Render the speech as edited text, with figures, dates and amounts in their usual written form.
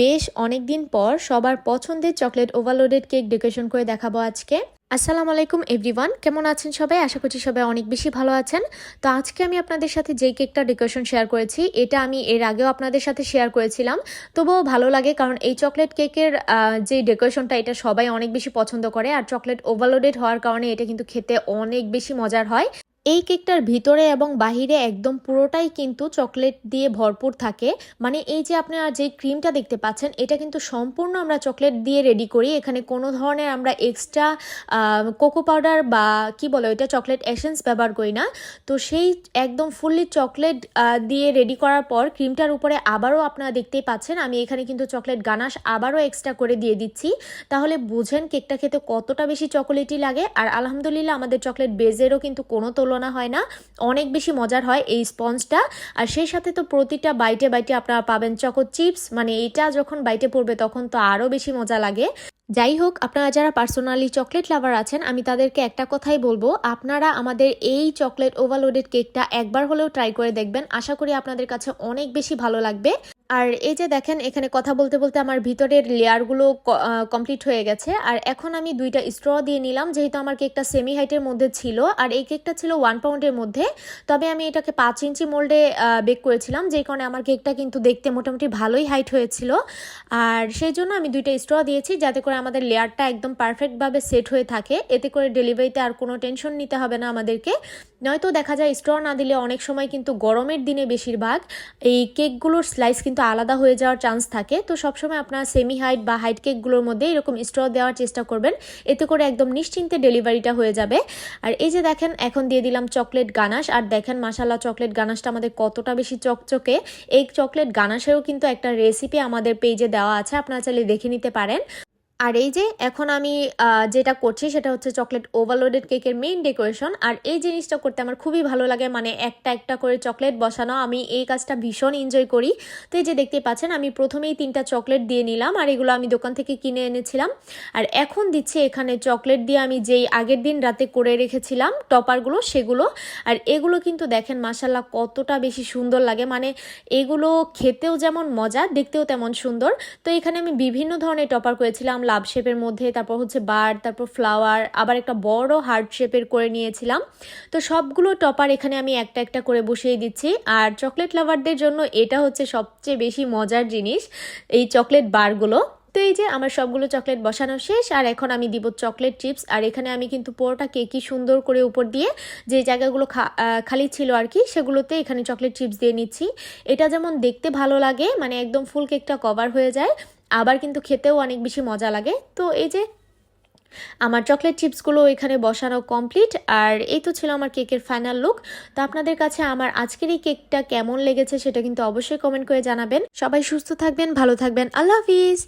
বেশ অনেকদিন পর সবার পছন্দের চকলেট ওভারলোডেড কেক ডেকোরেশন করে দেখাবো আজকে। আসসালামু আলাইকুম এভরিওয়ান, কেমন আছেন সবাই? আশা করছি সবাই অনেক বেশি ভালো আছেন। তো আজকে আমি আপনাদের সাথে যেই কেকটা ডেকোরেশন শেয়ার করেছি, এটা আমি এর আগেও আপনাদের সাথে শেয়ার করেছিলাম, তবুও ভালো লাগে কারণ এই চকলেট কেকের যে ডেকোরেশনটা এটা সবাই অনেক বেশি পছন্দ করে। আর চকলেট ওভারলোডেড হওয়ার কারণে এটা কিন্তু খেতে অনেক বেশি মজার হয়। এই কেকটার ভিতরে এবং বাহিরে একদম পুরোটাই কিন্তু চকলেট দিয়ে ভরপুর থাকে। মানে এই যে আপনারা যে ক্রিমটা দেখতে পাচ্ছেন, এটা কিন্তু সম্পূর্ণ আমরা চকলেট দিয়ে রেডি করি। এখানে কোনো ধরনের আমরা এক্সট্রা কোকো পাউডার বা কি বলে ওইটা চকলেট এসেন্স ব্যবহার করি না। তো সেই একদম ফুললি চকলেট দিয়ে রেডি করার পর ক্রিমটার উপরে আবারও আপনারা দেখতেই পাচ্ছেন আমি এখানে কিন্তু চকলেট গানাশ আবারও এক্সট্রা করে দিয়ে দিচ্ছি। তাহলে বুঝেন কেকটা খেতে কতটা বেশি চকোলেটি লাগে। আর আলহামদুলিল্লাহ আমাদের চকলেট বেজেরও কিন্তু কোনো তুলনা হয় না, অনেক বেশি মজার হয় এই স্পঞ্জটা। আর সেই সাথে তো প্রতিটা বাইটে বাইটে আপনারা পাবেন চকো চিপস, মানে এটা যখন বাইটে পড়বে তখন তো আরও বেশি মজা লাগে। যাই হোক, আপনারা যারা পার্সোনালি চকলেট লাভার আছেন আমি তাদেরকে একটা কথাই বলবো, আপনারা আমাদের এই চকলেট ওভারলোডেড কেকটা একবার হলেও ট্রাই করে দেখবেন। আশা করি আপনাদের কাছে অনেক বেশি ভালো লাগবে। আর এই যে দেখেন এখানে কথা বলতে বলতে আমার ভিতরের লেয়ারগুলো কমপ্লিট হয়ে গেছে। আর এখন আমি দুইটা স্ট্র দিয়ে নিলাম, যেহেতু আমার কেকটা সেমি হাইটের মধ্যে ছিল আর এই কেকটা ছিল 1 পাউন্ডের মধ্যে। তবে আমি এটাকে 5 ইঞ্চি মোল্ডে বেক করেছিলাম, যেই কারণে আমার কেকটা কিন্তু দেখতে মোটামুটি ভালোই হাইট হয়েছিল। আর সেই জন্য আমি দুইটা স্ট্র দিয়েছি যাতে করে আমাদের লেয়ারটা একদম পারফেক্টভাবে সেট হয়ে থাকে। এতে করে ডেলিভারিতে আর কোনো টেনশন নিতে হবে না আমাদেরকে। নয়তো দেখা যায় স্ট্র না দিলে অনেক সময় কিন্তু গরমের দিনে বেশিরভাগ এই কেকগুলোর স্লাইস কিন্তু আলাদা হয়ে যাওয়ার চান্স থাকে। তো সবসময় আপনার সেমি হাইট বা হাইট কেকগুলোর মধ্যে এরকম স্ট্র দেওয়ার চেষ্টা করবেন, এতে করে একদম নিশ্চিন্তে ডেলিভারিটা হয়ে যাবে। আর এই যে দেখেন এখন দিয়ে দিলাম চকলেট গানাশ। আর দেখেন মাশাআল্লাহ চকলেট গানাশটা আমাদের কতটা বেশি চকচকে। এই চকলেট গানাশেরও কিন্তু একটা রেসিপি আমাদের পেজে দেওয়া আছে, আপনারা চাইলে দেখে নিতে পারেন। আর এই যে এখন আমি যেটা করছি সেটা হচ্ছে চকলেট ওভারলোডেড কেকের মেইন ডেকোরেশন। আর এই জিনিসটা করতে আমার খুবই ভালো লাগে, মানে একটা একটা করে চকলেট বসানো, আমি এই কাজটা ভীষণ এনজয় করি। তো এই যে দেখতেই পাচ্ছেন আমি প্রথমেই 3টা চকলেট দিয়ে নিলাম, আর এগুলো আমি দোকান থেকে কিনে এনেছিলাম। আর এখন দিচ্ছি এখানে চকলেট দিয়ে আমি যেই আগের দিন রাতে করে রেখেছিলাম টপারগুলো সেগুলো। আর এগুলো কিন্তু দেখেন মাশাআল্লাহ কতটা বেশি সুন্দর লাগে, মানে এগুলো খেতেও যেমন মজা দেখতেও তেমন সুন্দর। তো এখানে আমি বিভিন্ন ধরনের টপার করেছিলাম, লাভ শেপের মধ্যে, তারপর হচ্ছে বার্ড, তারপর ফ্লাওয়ার, আবার একটা বড় হার্ট শেপের করে নিয়েছিলাম। তো সবগুলো টপার এখানে আমি একটা একটা করে বসিয়ে দিচ্ছি। আর চকলেট লাভারদের জন্য এটা হচ্ছে সবচেয়ে বেশি মজার জিনিস, এই চকলেট বারগুলো। তো এই যে আমার সবগুলো চকলেট বসানো শেষ। আর এখন আমি দিব চকলেট চিপস। আর এখানে আমি কিন্তু পুরোটা কেকই সুন্দর করে উপর দিয়ে যে জায়গাগুলো খালি ছিল আর কি সেগুলোতে এখানে চকলেট চিপস দিয়ে নিচ্ছি। এটা যেমন দেখতে ভালো লাগে, মানে একদম ফুল কেকটা কভার হয়ে যায়, আবার কিন্তু খেতেও অনেক বেশি মজা লাগে। তো এই যে আমার চকলেট চিপসগুলো এখানে বসানো কমপ্লিট। আর এই তো ছিল আমার কেকের ফাইনাল লুক। তো আপনাদের কাছে আমার আজকের এই কেকটা কেমন লেগেছে সেটা কিন্তু অবশ্যই কমেন্ট করে জানাবেন। সবাই সুস্থ থাকবেন, ভালো থাকবেন, আল্লাহ হাফিজ।